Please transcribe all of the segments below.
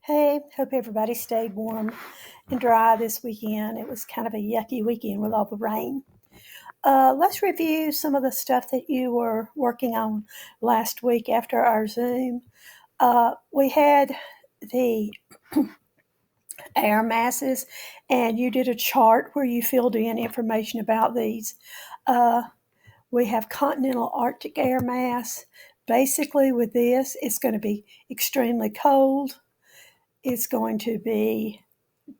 Hey, hope everybody stayed warm and dry this weekend. It was kind of a yucky weekend with all the rain. Let's review some of the stuff that you were working on last week after our Zoom. We had the air masses, and you did a chart where you filled in information about these. Uh, we have continental Arctic air mass. Basically, with this, it's going to be extremely cold. It's going to be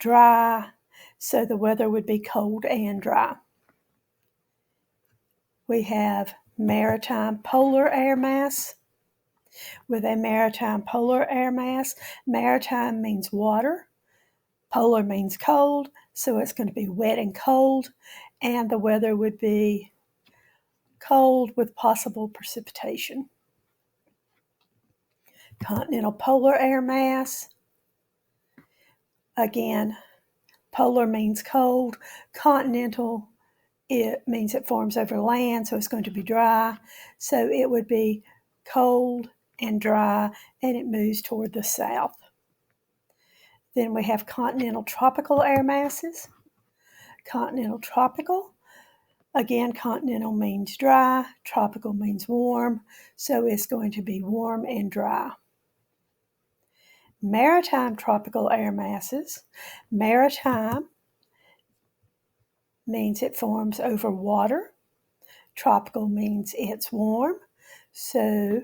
dry, so the weather would be cold and dry. We have maritime polar air mass. With a maritime polar air mass, maritime means water, polar means cold, so it's going to be wet and cold, and the weather would be cold with possible precipitation. Continental polar air mass, again, polar means cold, continental it means it forms over land, so it's going to be dry. So it would be cold and dry, and it moves toward the south. Then we have continental tropical air masses. Continental tropical, again, continental means dry, tropical means warm, so it's going to be warm and dry. Maritime tropical air masses. Maritime means it forms over water. Tropical means it's warm, so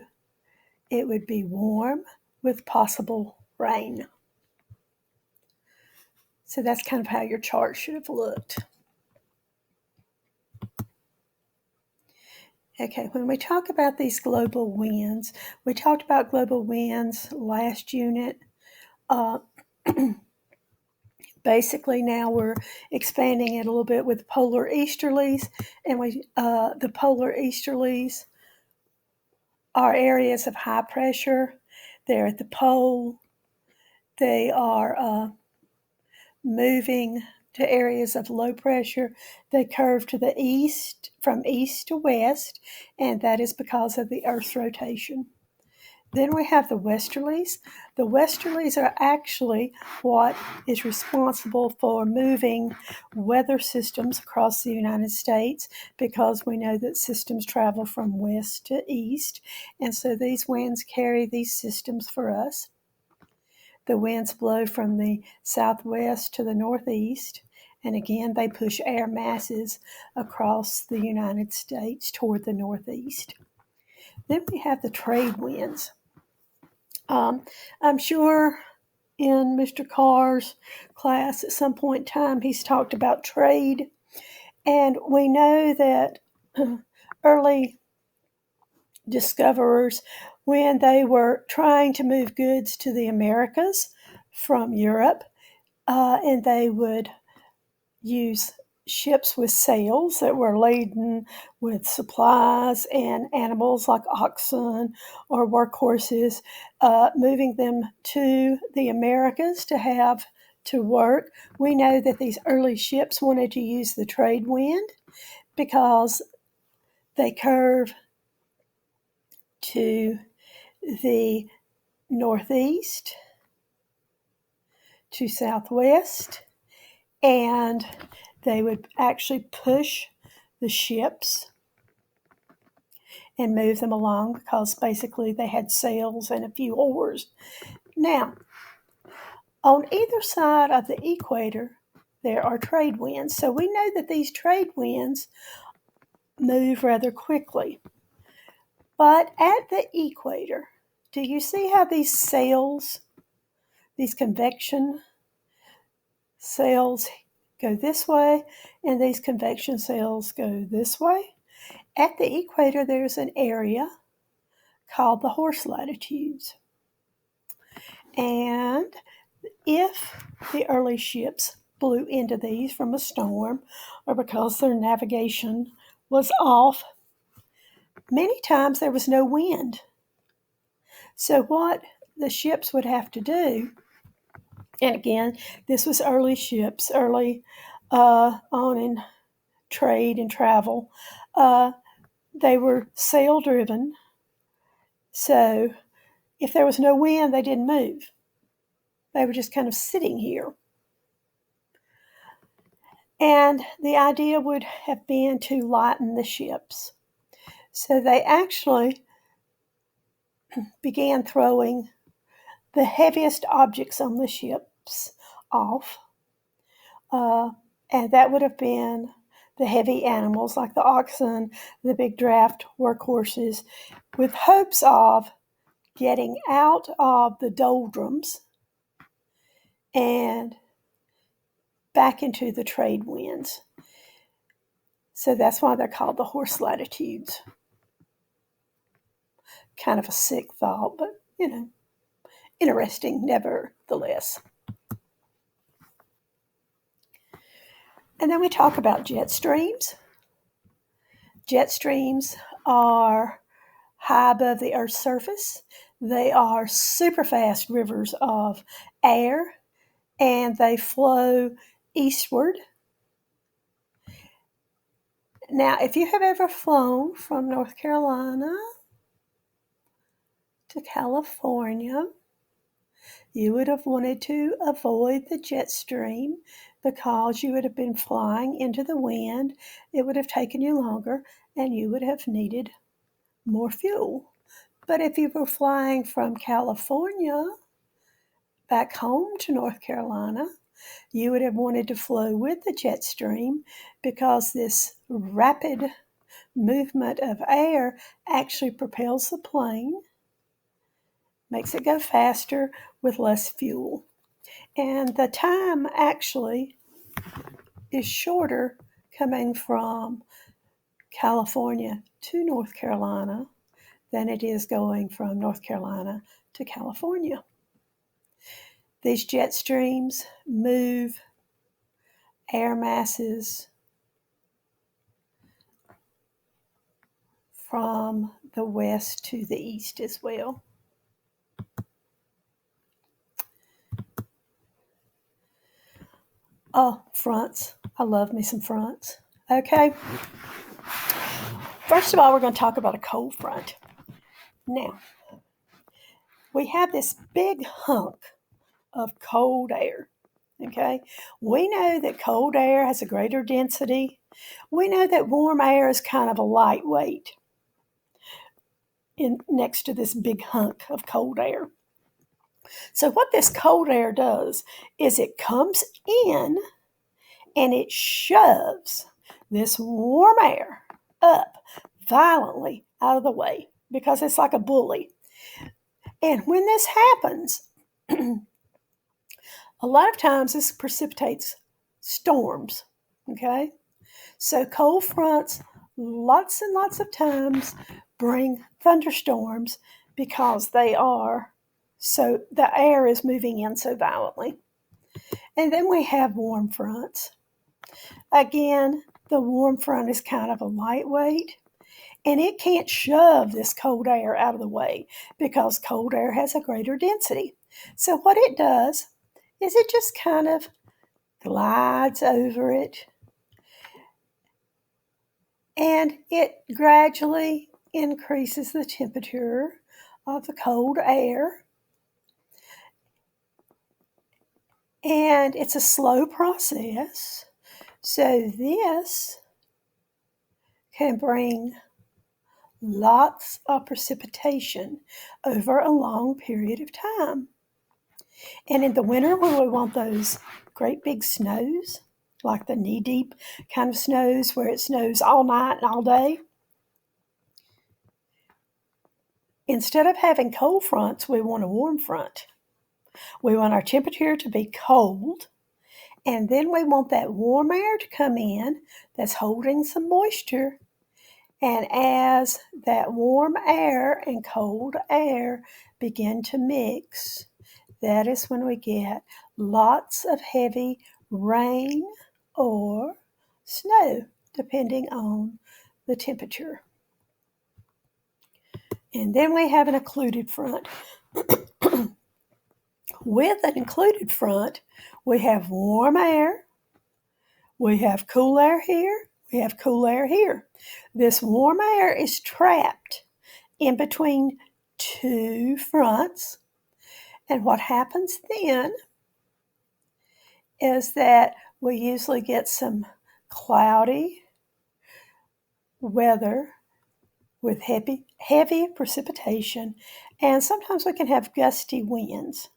it would be warm with possible rain. So that's kind of how your chart should have looked. Okay, when we talk about these global winds, we talked about global winds last unit. Basically, now we're expanding it a little bit with polar easterlies, and the polar easterlies are areas of high pressure. They're at the pole. They are moving to areas of low pressure. They curve to the east, from east to west, and that is because of the Earth's rotation. Then we have the westerlies. The westerlies are actually what is responsible for moving weather systems across the United States, because we know that systems travel from west to east, and so these winds carry these systems for us. The winds blow from the southwest to the northeast, and again, they push air masses across the United States toward the northeast. Then we have the trade winds. I'm sure in Mr. Carr's class at some point in time he's talked about trade, and we know that early discoverers, when they were trying to move goods to the Americas from Europe, and they would use ships with sails that were laden with supplies and animals like oxen or workhorses, moving them to the Americas to have to work. We know that these early ships wanted to use the trade wind because they curve to the northeast to southwest, and they would actually push the ships and move them along because basically they had sails and a few oars. Now, on either side of the equator, there are trade winds. So we know that these trade winds move rather quickly. But at the equator, do you see how these sails, these convection sails, go this way, and these convection sails go this way? At the equator, there's an area called the horse latitudes. And if the early ships blew into these from a storm or because their navigation was off, many times there was no wind. So what the ships would have to do, and again, this was early ships, early on in trade and travel, they were sail driven. So if there was no wind, they didn't move. They were just kind of sitting here. And the idea would have been to lighten the ships. So they actually began throwing the heaviest objects on the ships off. And that would have been the heavy animals like the oxen, the big draft workhorses, with hopes of getting out of the doldrums and back into the trade winds. So that's why they're called the horse latitudes. Kind of a sick thought, but interesting nevertheless. And then we talk about jet streams. Jet streams are high above the Earth's surface. They are super fast rivers of air, and they flow eastward. Now, if you have ever flown from North Carolina to California, you would have wanted to avoid the jet stream because you would have been flying into the wind. It would have taken you longer, and you would have needed more fuel. But if you were flying from California back home to North Carolina, you would have wanted to flow with the jet stream because this rapid movement of air actually propels the plane, makes it go faster with less fuel. And the time actually is shorter coming from California to North Carolina than it is going from North Carolina to California. These jet streams move air masses from the west to the east as well. Oh, fronts. I love me some fronts. Okay. First of all, we're going to talk about a cold front. Now, we have this big hunk of cold air. Okay. We know that cold air has a greater density. We know that warm air is kind of a lightweight next to this big hunk of cold air. So what this cold air does is it comes in and it shoves this warm air up violently out of the way because it's like a bully. And when this happens, a lot of times this precipitates storms, okay? So cold fronts lots and lots of times bring thunderstorms because the air is moving in so violently. And then we have warm fronts. Again, the warm front is kind of a lightweight, and it can't shove this cold air out of the way because cold air has a greater density. So what it does is it just kind of glides over it, and it gradually increases the temperature of the cold air. And it's a slow process. So this can bring lots of precipitation over a long period of time. And in the winter, when we want those great big snows, like the knee-deep kind of snows where it snows all night and all day, instead of having cold fronts, we want a warm front. We want our temperature to be cold, and then we want that warm air to come in that's holding some moisture. And as that warm air and cold air begin to mix, that is when we get lots of heavy rain or snow, depending on the temperature. And then we have an occluded front. With an occluded front, we have warm air, we have cool air here, we have cool air here. This warm air is trapped in between two fronts, And what happens then is that we usually get some cloudy weather with heavy precipitation, and sometimes we can have gusty winds.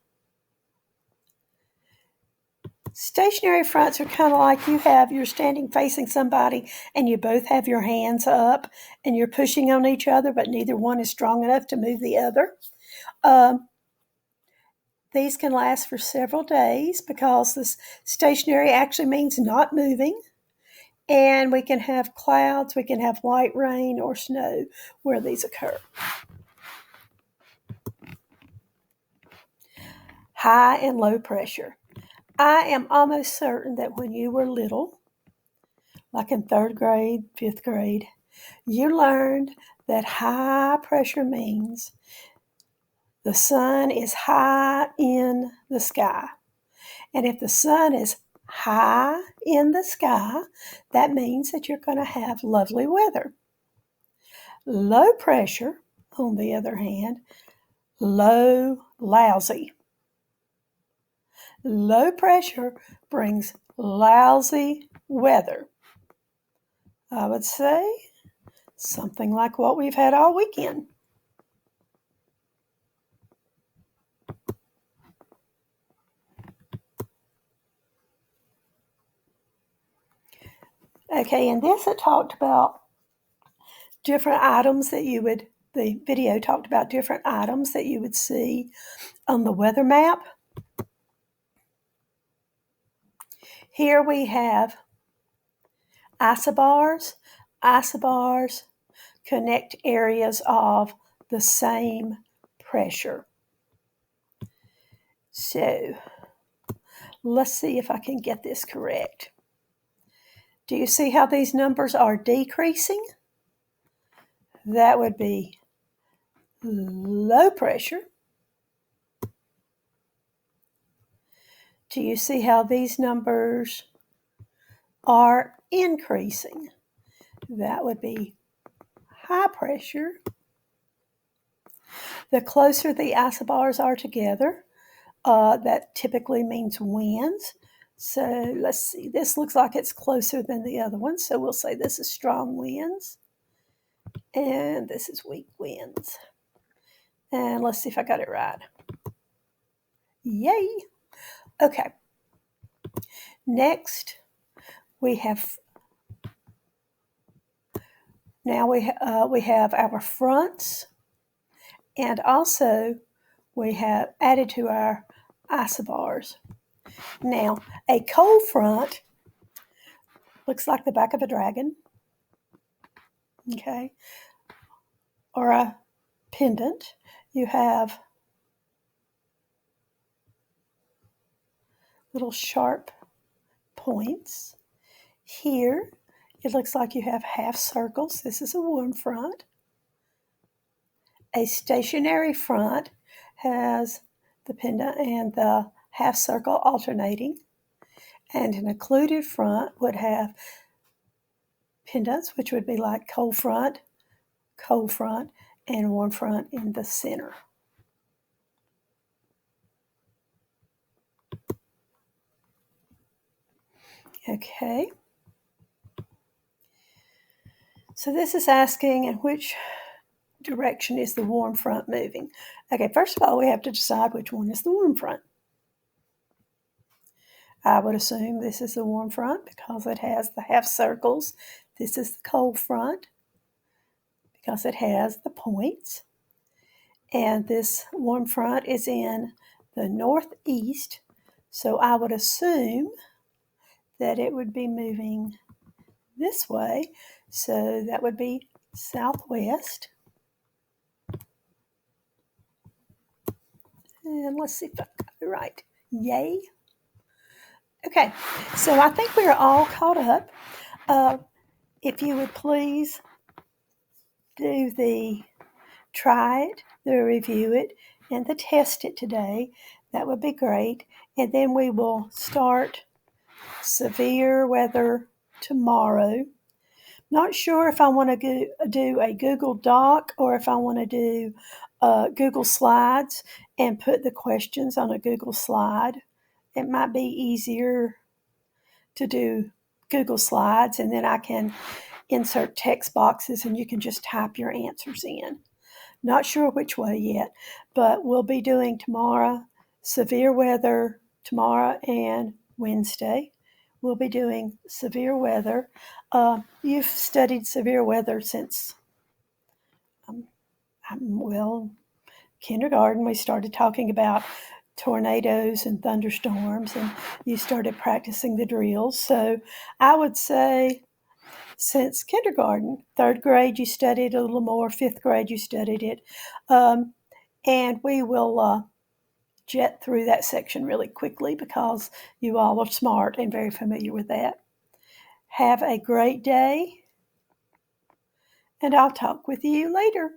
Stationary fronts are kind of like you're standing facing somebody and you both have your hands up and you're pushing on each other, but neither one is strong enough to move the other. These can last for several days because this stationary actually means not moving. And we can have clouds, we can have light rain or snow where these occur. High and low pressure. I am almost certain that when you were little, like in 3rd grade, 5th grade, you learned that high pressure means the sun is high in the sky. And if the sun is high in the sky, that means that you're going to have lovely weather. Low pressure, on the other hand, low, lousy. Low pressure brings lousy weather. I would say something like what we've had all weekend. Okay, and this it talked about different items that the video talked about different items that you would see on the weather map. Here we have isobars. Isobars connect areas of the same pressure. So let's see if I can get this correct. Do you see how these numbers are decreasing? That would be low pressure. Do you see how these numbers are increasing? That would be high pressure. The closer the isobars are together, that typically means winds. So let's see, this looks like it's closer than the other one. So we'll say this is strong winds and this is weak winds. And let's see if I got it right. Yay! Okay. Next, we have our fronts, and also we have added to our isobars. Now, a cold front looks like the back of a dragon, okay, or a pendant. You have little sharp points. Here, it looks like you have half circles. This is a warm front. A stationary front has the pendant and the half circle alternating, and an occluded front would have pendants, which would be like cold front, and warm front in the center. Okay. So this is asking in which direction is the warm front moving. Okay, first of all, we have to decide which one is the warm front. I would assume this is the warm front because it has the half circles. This is the cold front because it has the points. And this warm front is in the northeast, so I would assume that it would be moving this way. So that would be southwest. And let's see if I got it right. Yay. Okay, so I think we are all caught up. If you would please do try it, the review it, and the test it today, that would be great. And then we will start severe weather tomorrow. Not sure if I want to do a Google Doc or if I want to do Google Slides and put the questions on a Google slide. It might be easier to do Google Slides, and then I can insert text boxes and you can just type your answers in. Not sure which way yet, but we'll be doing tomorrow severe weather, tomorrow and Wednesday. We'll be doing severe weather. You've studied severe weather since, well, kindergarten. We started talking about tornadoes and thunderstorms, and you started practicing the drills. So I would say since kindergarten, third grade you studied a little more, fifth grade you studied it. And we will jet through that section really quickly because you all are smart and very familiar with that. Have a great day, and I'll talk with you later.